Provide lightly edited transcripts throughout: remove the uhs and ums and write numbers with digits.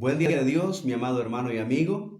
Buen día de Dios, mi amado hermano y amigo.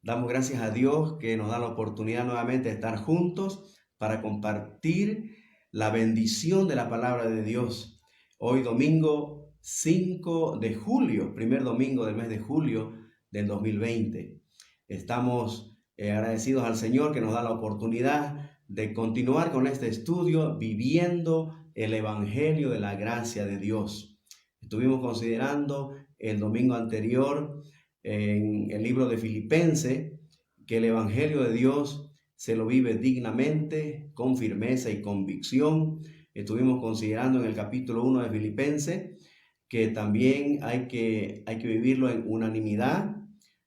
Damos gracias a Dios que nos da la oportunidad nuevamente de estar juntos para compartir la bendición de la palabra de Dios. Hoy domingo 5 de julio, primer domingo del mes de julio del 2020. Estamos agradecidos al Señor que nos da la oportunidad de continuar con este estudio viviendo el Evangelio de la gracia de Dios. Estuvimos considerando el domingo anterior en el libro de Filipenses que el Evangelio de Dios se lo vive dignamente, con firmeza y convicción. Estuvimos considerando en el capítulo 1 de Filipenses que también hay que vivirlo en unanimidad,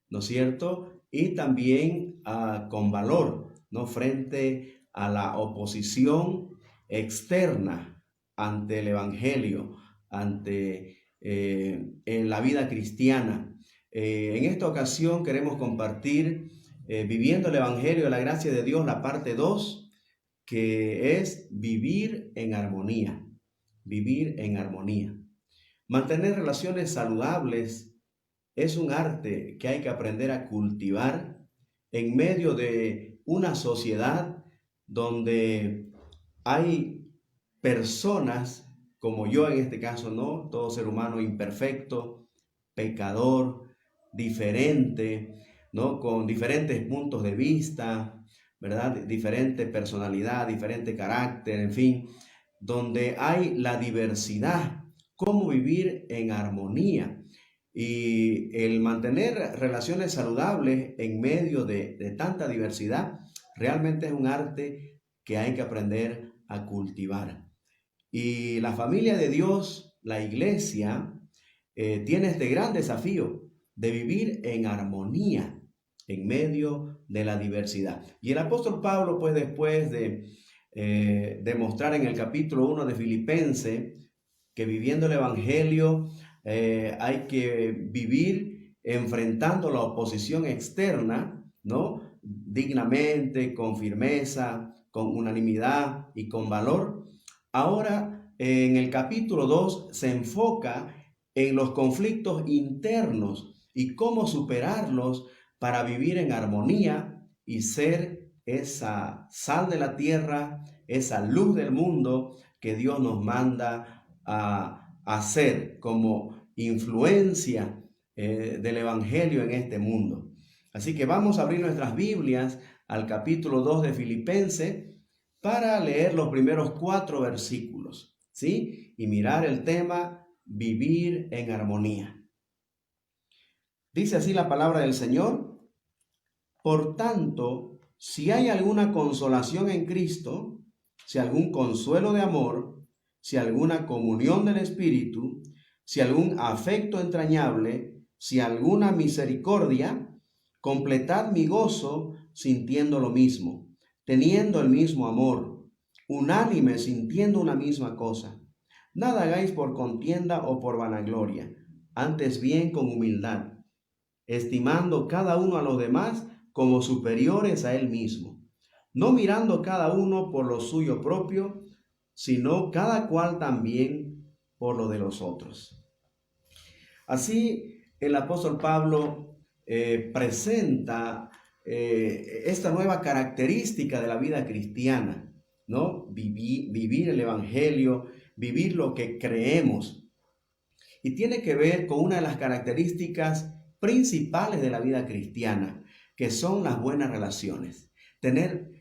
¿no es cierto? Y también con valor, ¿no? Frente a la oposición externa ante el Evangelio, ante en la vida cristiana. En esta ocasión queremos compartir viviendo el Evangelio de la gracia de Dios, la parte 2, que es vivir en armonía. Vivir en armonía. Mantener relaciones saludables es un arte que hay que aprender a cultivar en medio de una sociedad donde hay personas como yo en este caso, ¿no? Todo ser humano imperfecto, pecador, diferente, ¿no? Con diferentes puntos de vista, ¿verdad? Diferente personalidad, diferente carácter, en fin, donde hay la diversidad, cómo vivir en armonía y el mantener relaciones saludables en medio de tanta diversidad, realmente es un arte que hay que aprender a cultivar. Y la familia de Dios, la iglesia, tiene este gran desafío de vivir en armonía en medio de la diversidad. Y el apóstol Pablo, pues después de demostrar en el capítulo 1 de Filipenses que viviendo el Evangelio hay que vivir enfrentando la oposición externa, ¿no? Dignamente, con firmeza, con unanimidad y con valor. Ahora, en el capítulo 2 se enfoca en los conflictos internos y cómo superarlos para vivir en armonía y ser esa sal de la tierra, esa luz del mundo que Dios nos manda a hacer como influencia del Evangelio en este mundo. Así que vamos a abrir nuestras Biblias al capítulo 2 de Filipenses para leer los primeros 4 versículos, ¿sí? Y mirar el tema vivir en armonía. Dice así la palabra del Señor: por tanto, si hay alguna consolación en Cristo, si algún consuelo de amor, si alguna comunión del Espíritu, si algún afecto entrañable, si alguna misericordia, completad mi gozo sintiendo lo mismo, teniendo el mismo amor, unánime sintiendo una misma cosa. Nada hagáis por contienda o por vanagloria, antes bien con humildad, estimando cada uno a los demás como superiores a él mismo, no mirando cada uno por lo suyo propio, sino cada cual también por lo de los otros. Así el apóstol Pablo presenta esta nueva característica de la vida cristiana, ¿no? Vivir el Evangelio, vivir lo que creemos. Y tiene que ver con una de las características principales de la vida cristiana, que son las buenas relaciones. Tener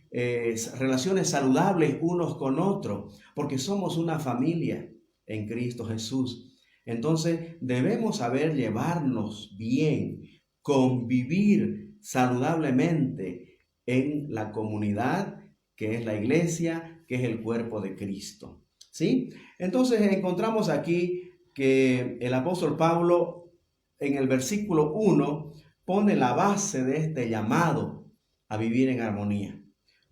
relaciones saludables unos con otros, porque somos una familia en Cristo Jesús. Entonces debemos saber llevarnos bien, convivir saludablemente en la comunidad que es la iglesia, que es el cuerpo de Cristo, ¿sí? Entonces encontramos aquí que el apóstol Pablo en el versículo 1 pone la base de este llamado a vivir en armonía.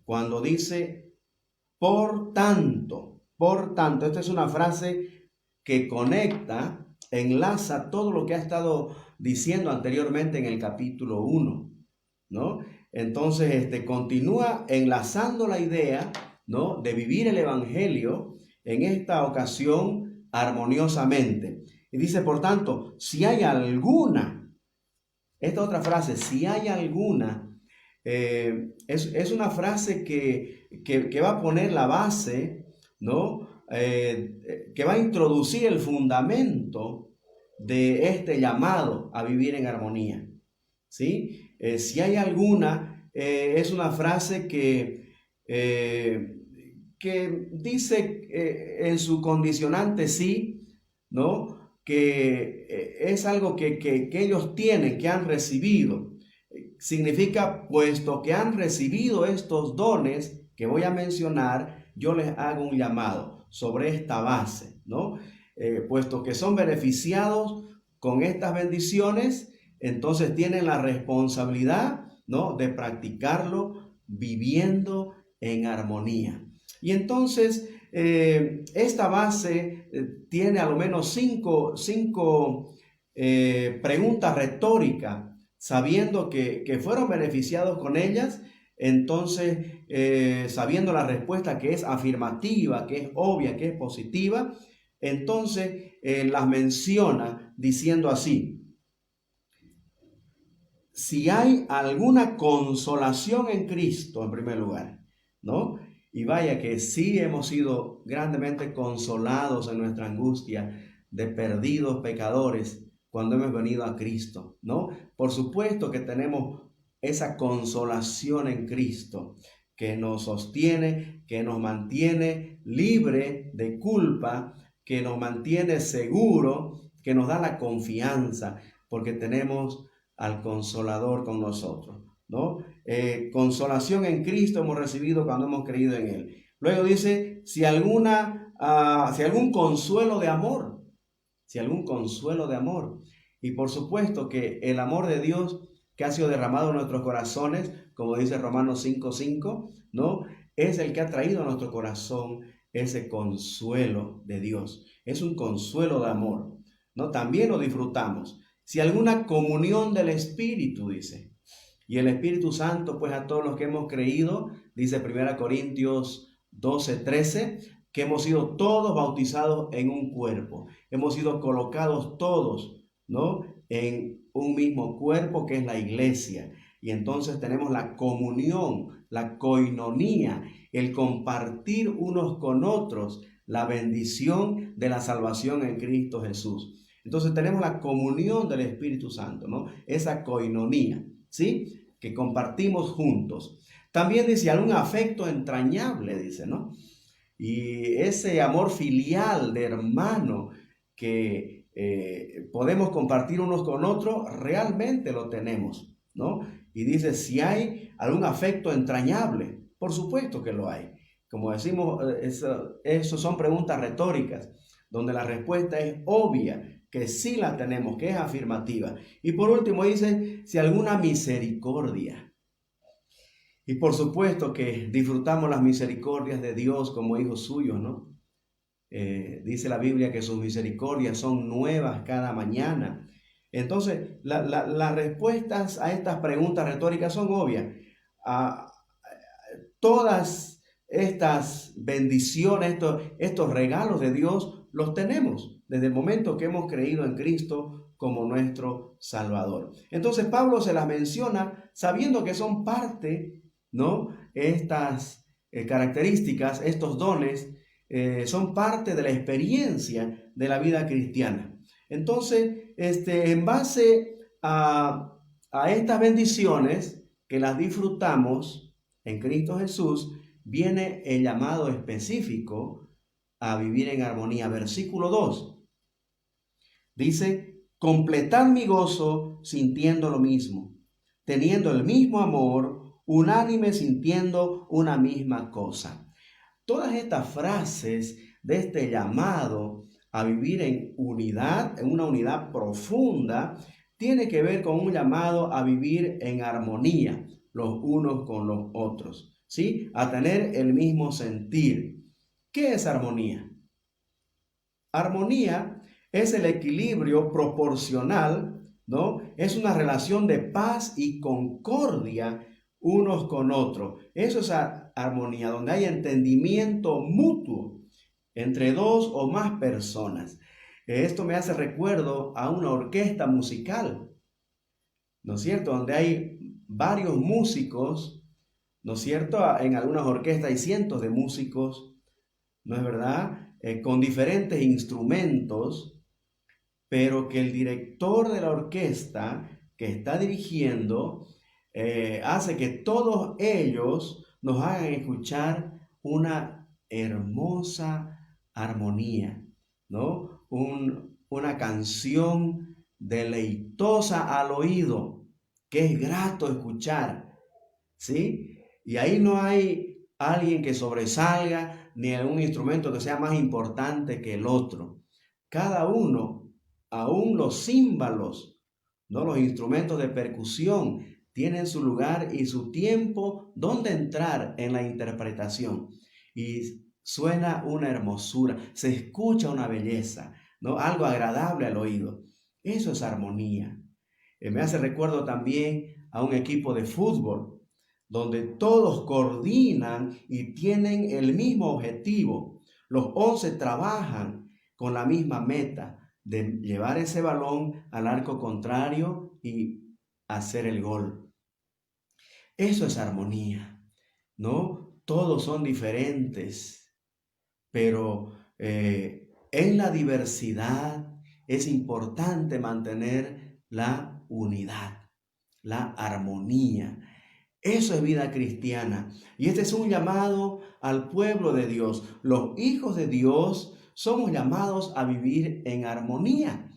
Cuando dice, por tanto, esta es una frase que conecta, enlaza todo lo que ha estado diciendo anteriormente en el capítulo 1, ¿no? Entonces, continúa enlazando la idea, ¿no? De vivir el Evangelio en esta ocasión armoniosamente. Y dice, por tanto, si hay alguna esta otra frase, si hay alguna, es una frase que va a poner la base, ¿no? Que va a introducir el fundamento de este llamado a vivir en armonía, ¿sí? Si hay alguna, es una frase que dice en su condicionante sí, ¿no? Que es algo que ellos tienen, que han recibido. Significa, puesto que han recibido estos dones que voy a mencionar, yo les hago un llamado sobre esta base, ¿no? Puesto que son beneficiados con estas bendiciones, entonces tienen la responsabilidad, ¿no? De practicarlo viviendo en armonía. Y entonces, esta base tiene a lo menos cinco preguntas retóricas, sabiendo que fueron beneficiados con ellas. Entonces, sabiendo la respuesta que es afirmativa, que es obvia, que es positiva, entonces las menciona diciendo así: si hay alguna consolación en Cristo, en primer lugar, ¿no? Y vaya que sí hemos sido grandemente consolados en nuestra angustia de perdidos pecadores cuando hemos venido a Cristo, ¿no? Por supuesto que tenemos esa consolación en Cristo que nos sostiene, que nos mantiene libre de culpa, que nos mantiene seguro, que nos da la confianza, porque tenemos al Consolador con nosotros, ¿no? Consolación en Cristo hemos recibido cuando hemos creído en Él. Luego dice, si algún consuelo de amor, si algún consuelo de amor. Y por supuesto que el amor de Dios que ha sido derramado en nuestros corazones, como dice Romanos 5:5, ¿no? Es el que ha traído a nuestro corazón ese consuelo de Dios. Es un consuelo de amor, ¿no? También lo disfrutamos. Si alguna comunión del Espíritu, dice. Y el Espíritu Santo, pues a todos los que hemos creído, dice 1 Corintios 12:13, que hemos sido todos bautizados en un cuerpo. Hemos sido colocados todos, ¿no? En un mismo cuerpo que es la iglesia. Y entonces tenemos la comunión, la coinonía, el compartir unos con otros la bendición de la salvación en Cristo Jesús. Entonces tenemos la comunión del Espíritu Santo, ¿no? Esa coinonía, ¿sí? Que compartimos juntos. También dice algún afecto entrañable, dice, ¿no? Y ese amor filial de hermano que podemos compartir unos con otros, realmente lo tenemos, ¿no? Y dice, si hay algún afecto entrañable, por supuesto que lo hay. Como decimos, eso son preguntas retóricas, donde la respuesta es obvia, que sí la tenemos, que es afirmativa. Y por último dice, si alguna misericordia. Y por supuesto que disfrutamos las misericordias de Dios como hijos suyos, ¿no? Dice la Biblia que sus misericordias son nuevas cada mañana. Entonces, las respuestas a estas preguntas retóricas son obvias. Todas estas bendiciones, estos regalos de Dios, los tenemos desde el momento que hemos creído en Cristo como nuestro Salvador. Entonces Pablo se las menciona sabiendo que son parte, ¿no? Estas características, estos dones, son parte de la experiencia de la vida cristiana. Entonces, en base a estas bendiciones que las disfrutamos en Cristo Jesús, viene el llamado específico a vivir en armonía. Versículo 2 dice, completad mi gozo sintiendo lo mismo, teniendo el mismo amor, unánime sintiendo una misma cosa. Todas estas frases de este llamado a vivir en unidad, en una unidad profunda, tiene que ver con un llamado a vivir en armonía los unos con los otros, ¿sí? A tener el mismo sentir. ¿Qué es armonía? Armonía es el equilibrio proporcional, ¿no? Es una relación de paz y concordia unos con otros. Eso es armonía, donde hay entendimiento mutuo entre dos o más personas. Esto me hace recuerdo a una orquesta musical, ¿no es cierto? Donde hay varios músicos, ¿no es cierto? En algunas orquestas hay cientos de músicos, ¿no es verdad? Con diferentes instrumentos, pero que el director de la orquesta que está dirigiendo hace que todos ellos nos hagan escuchar una hermosa armonía, ¿no? Una canción deleitosa al oído, que es grato escuchar, ¿sí? Y ahí no hay alguien que sobresalga, ni un instrumento que sea más importante que el otro. Cada uno, aún los címbalos, ¿no? Los instrumentos de percusión, tienen su lugar y su tiempo donde entrar en la interpretación. Y suena una hermosura, se escucha una belleza, ¿no? Algo agradable al oído. Eso es armonía. Me hace recuerdo también a un equipo de fútbol donde todos coordinan y tienen el mismo objetivo. Los 11 trabajan con la misma meta de llevar ese balón al arco contrario y hacer el gol. Eso es armonía, ¿no? Todos son diferentes, pero en la diversidad es importante mantener la unidad, la armonía. Eso es vida cristiana. Y este es un llamado al pueblo de Dios. Los hijos de Dios somos llamados a vivir en armonía.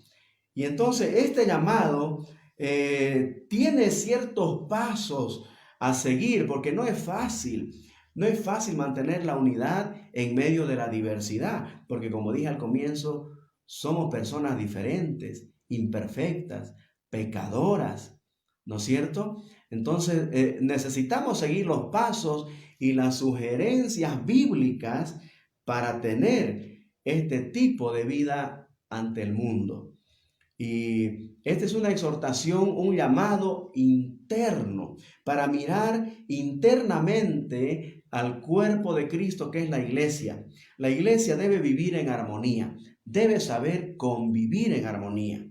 Y entonces este llamado tiene ciertos pasos a seguir, porque no es fácil. No es fácil mantener la unidad en medio de la diversidad, porque como dije al comienzo, somos personas diferentes, imperfectas, pecadoras, ¿no es cierto? Entonces necesitamos seguir los pasos y las sugerencias bíblicas para tener este tipo de vida ante el mundo. Y esta es una exhortación, un llamado interno para mirar internamente al cuerpo de Cristo que es la iglesia. La iglesia debe vivir en armonía, debe saber convivir en armonía.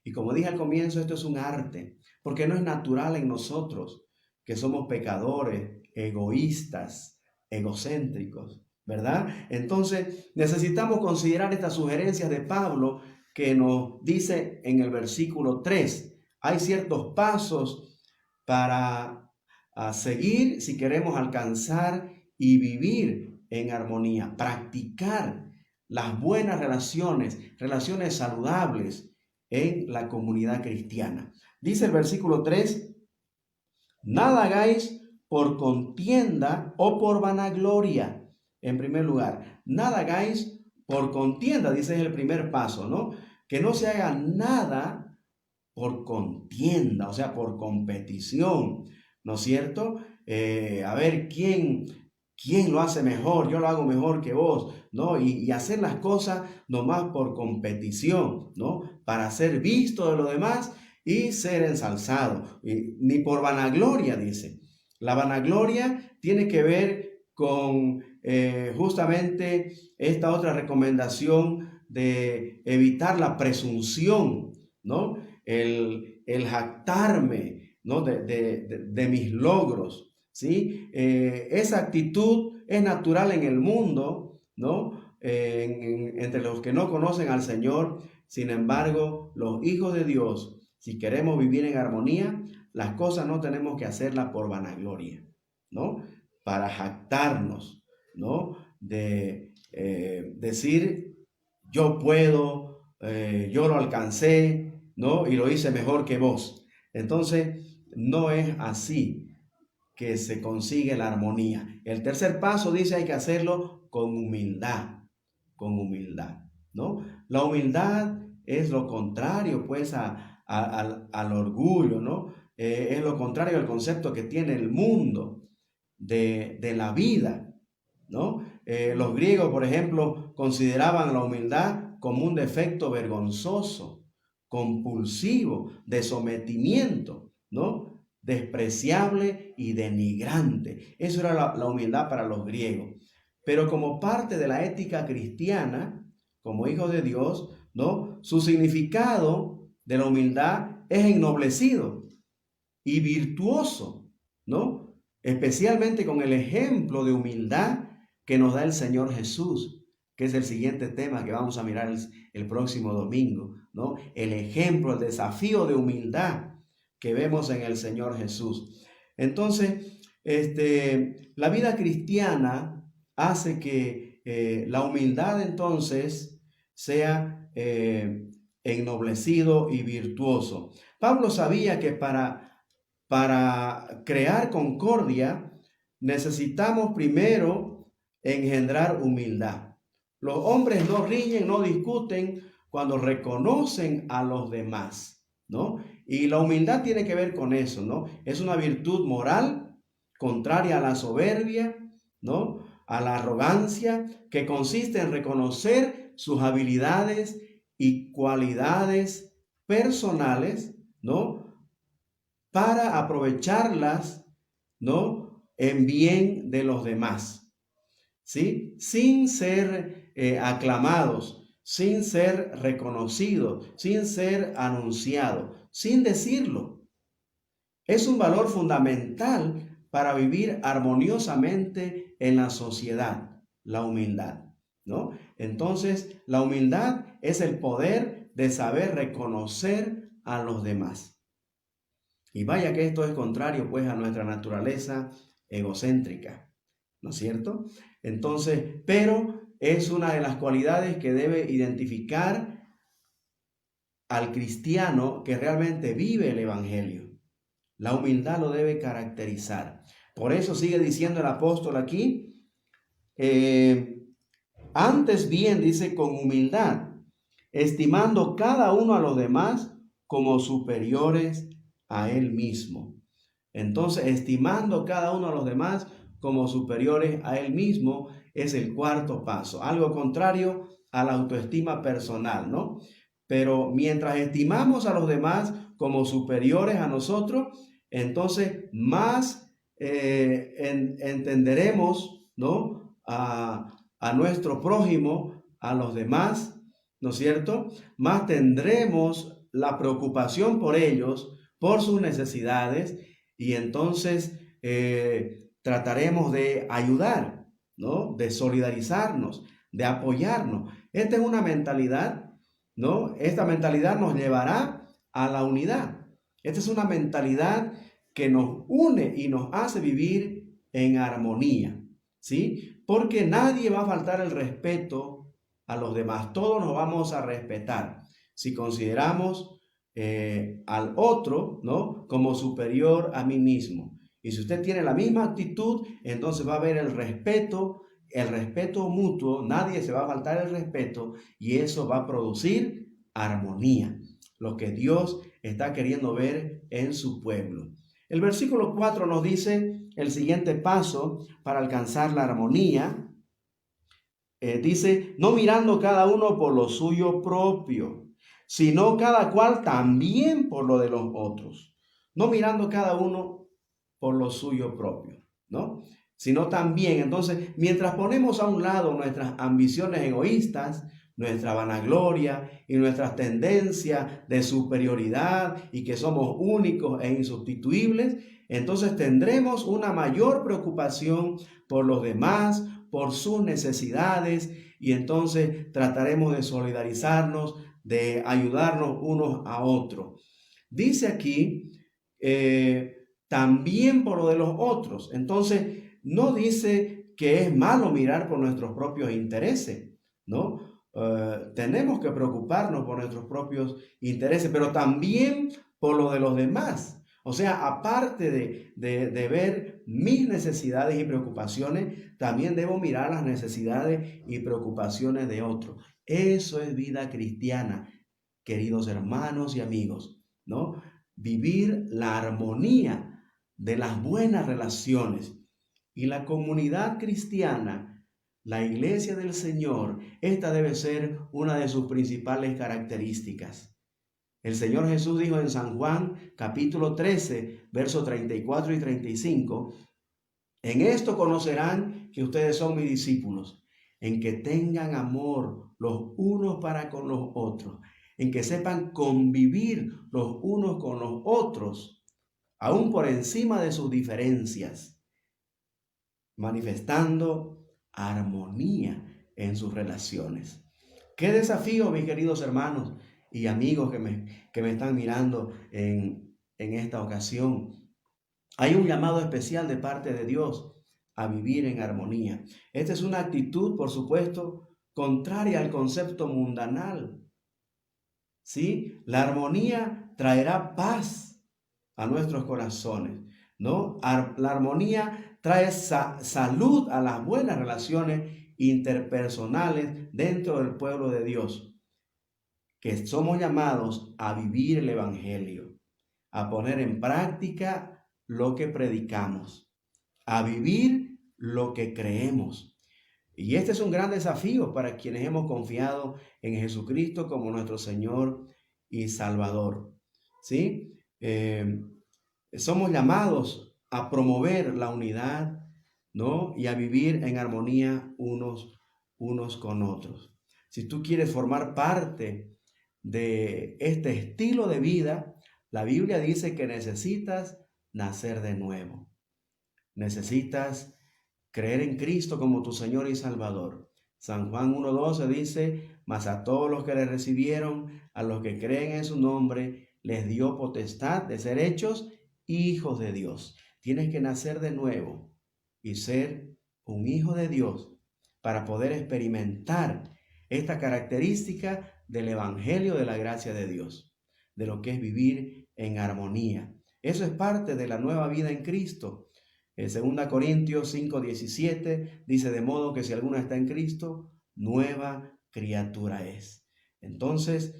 Y como dije al comienzo, esto es un arte, porque no es natural en nosotros, que somos pecadores, egoístas, egocéntricos, ¿verdad? Entonces necesitamos considerar estas sugerencias de Pablo que nos dice en el versículo 3. Hay ciertos pasos para seguir si queremos alcanzar y vivir en armonía, practicar las buenas relaciones, relaciones saludables en la comunidad cristiana. Dice el versículo 3, nada hagáis por contienda o por vanagloria. En primer lugar, nada hagáis por contienda, dice es el primer paso, ¿no? Que no se haga nada por contienda, o sea, por competición, ¿no es cierto? A ver quién lo hace mejor, yo lo hago mejor que vos, ¿no? Y hacer las cosas nomás por competición, ¿no? Para ser visto de los demás y ser ensalzado, ni por vanagloria, dice. La vanagloria tiene que ver con justamente esta otra recomendación de evitar la presunción, ¿no? El jactarme, ¿no? de mis logros, ¿sí? Esa actitud es natural en el mundo, ¿no? Entre los que no conocen al Señor. Sin embargo, los hijos de Dios, si queremos vivir en armonía, las cosas no tenemos que hacerlas por vanagloria, ¿no? Para jactarnos, ¿no? De decir, yo puedo, yo lo alcancé, ¿no? Y lo hice mejor que vos. Entonces, no es así que se consigue la armonía. El tercer paso dice hay que hacerlo con humildad, ¿no? La humildad es lo contrario, pues, al orgullo, ¿no? Es lo contrario al concepto que tiene el mundo de la vida, ¿no? Los griegos, por ejemplo, consideraban la humildad como un defecto vergonzoso, compulsivo, de sometimiento, ¿no? Despreciable y denigrante. Eso era la humildad para los griegos. Pero como parte de la ética cristiana, como hijos de Dios, ¿no? Su significado de la humildad es ennoblecido, y virtuoso, ¿no? Especialmente con el ejemplo de humildad que nos da el Señor Jesús, que es el siguiente tema que vamos a mirar el próximo domingo, ¿no? El ejemplo, el desafío de humildad que vemos en el Señor Jesús. Entonces, la vida cristiana hace que la humildad entonces sea ennoblecido y virtuoso. Pablo sabía que para crear concordia necesitamos primero engendrar humildad. Los hombres no riñen, no discuten cuando reconocen a los demás, ¿no? Y la humildad tiene que ver con eso, ¿no? Es una virtud moral contraria a la soberbia, ¿no? A la arrogancia, que consiste en reconocer sus habilidades y cualidades personales, ¿no? Para aprovecharlas, ¿no? En bien de los demás, ¿sí? Sin ser aclamados, sin ser reconocidos, sin ser anunciados, sin decirlo. Es un valor fundamental para vivir armoniosamente en la sociedad, la humildad, ¿no? Entonces, la humildad es el poder de saber reconocer a los demás. Y vaya que esto es contrario pues a nuestra naturaleza egocéntrica, ¿no es cierto? Entonces, pero es una de las cualidades que debe identificar al cristiano que realmente vive el evangelio. La humildad lo debe caracterizar. Por eso sigue diciendo el apóstol aquí, antes bien dice con humildad, estimando cada uno a los demás como superiores a él mismo. Entonces, estimando cada uno a los demás como superiores a él mismo es el cuarto paso, algo contrario a la autoestima personal, ¿no? Pero mientras estimamos a los demás como superiores a nosotros, entonces más entenderemos, ¿no? A nuestro prójimo, a los demás, ¿no es cierto? Más tendremos la preocupación por ellos, por sus necesidades, y entonces trataremos de ayudar, ¿no? De solidarizarnos, de apoyarnos. Esta es una mentalidad, ¿no? Esta mentalidad nos llevará a la unidad. Esta es una mentalidad que nos une y nos hace vivir en armonía, ¿sí? Porque nadie va a faltar el respeto a los demás. Todos nos vamos a respetar. Si consideramos al otro, ¿no? Como superior a mí mismo. Y si usted tiene la misma actitud, entonces va a haber el respeto mutuo, nadie se va a faltar el respeto y eso va a producir armonía, lo que Dios está queriendo ver en su pueblo. El versículo 4 nos dice el siguiente paso para alcanzar la armonía. Dice, no mirando cada uno por lo suyo propio, sino cada cual también por lo de los otros. No mirando cada uno por lo suyo propio, ¿no? Sino también, entonces, mientras ponemos a un lado nuestras ambiciones egoístas, nuestra vanagloria y nuestras tendencias de superioridad y que somos únicos e insustituibles, entonces tendremos una mayor preocupación por los demás, por sus necesidades, y entonces trataremos de solidarizarnos, de ayudarnos unos a otros. Dice aquí, también por lo de los otros. Entonces, no dice que es malo mirar por nuestros propios intereses, ¿no? Tenemos que preocuparnos por nuestros propios intereses, pero también por lo de los demás. O sea, aparte de ver mis necesidades y preocupaciones, también debo mirar las necesidades y preocupaciones de otros. Eso es vida cristiana, queridos hermanos y amigos, ¿no? Vivir la armonía de las buenas relaciones. Y la comunidad cristiana, la iglesia del Señor, esta debe ser una de sus principales características. El Señor Jesús dijo en San Juan capítulo 13, versos 34 y 35, en esto conocerán que ustedes son mis discípulos, en que tengan amor los unos para con los otros, en que sepan convivir los unos con los otros, aún por encima de sus diferencias, manifestando armonía en sus relaciones. Qué desafío, mis queridos hermanos y amigos que me están mirando en esta ocasión. Hay un llamado especial de parte de Dios a vivir en armonía. Esta es una actitud, por supuesto, contraria al concepto mundanal. ¿Sí? La armonía traerá paz a nuestros corazones, ¿no? La armonía trae salud a las buenas relaciones interpersonales dentro del pueblo de Dios, que somos llamados a vivir el Evangelio, a poner en práctica lo que predicamos, a vivir lo que creemos. Y este es un gran desafío para quienes hemos confiado en Jesucristo como nuestro Señor y Salvador. ¿Sí? Somos llamados a promover la unidad, ¿no? Y a vivir en armonía unos con otros. Si tú quieres formar parte de este estilo de vida, la Biblia dice que necesitas nacer de nuevo. Necesitas creer en Cristo como tu Señor y Salvador. San Juan 1:12 dice, mas a todos los que le recibieron, a los que creen en su nombre, les dio potestad de ser hechos hijos de Dios. Tienes que nacer de nuevo y ser un hijo de Dios para poder experimentar esta característica del Evangelio de la gracia de Dios, de lo que es vivir en armonía. Eso es parte de la nueva vida en Cristo. En 2 Corintios 5:17 dice, de modo que si alguno está en Cristo, nueva criatura es. Entonces,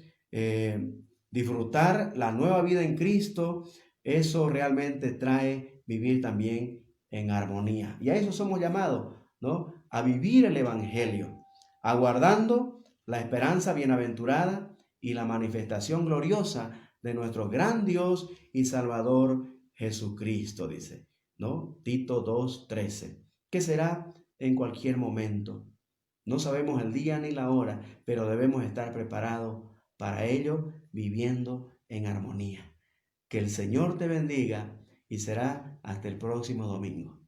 disfrutar la nueva vida en Cristo, eso realmente trae vivir también en armonía. Y a eso somos llamados, ¿no? A vivir el Evangelio, aguardando la esperanza bienaventurada y la manifestación gloriosa de nuestro gran Dios y Salvador Jesucristo, dice, ¿no? Tito 2:13, que será en cualquier momento. No sabemos el día ni la hora, pero debemos estar preparados para ello, viviendo en armonía. Que el Señor te bendiga y será hasta el próximo domingo.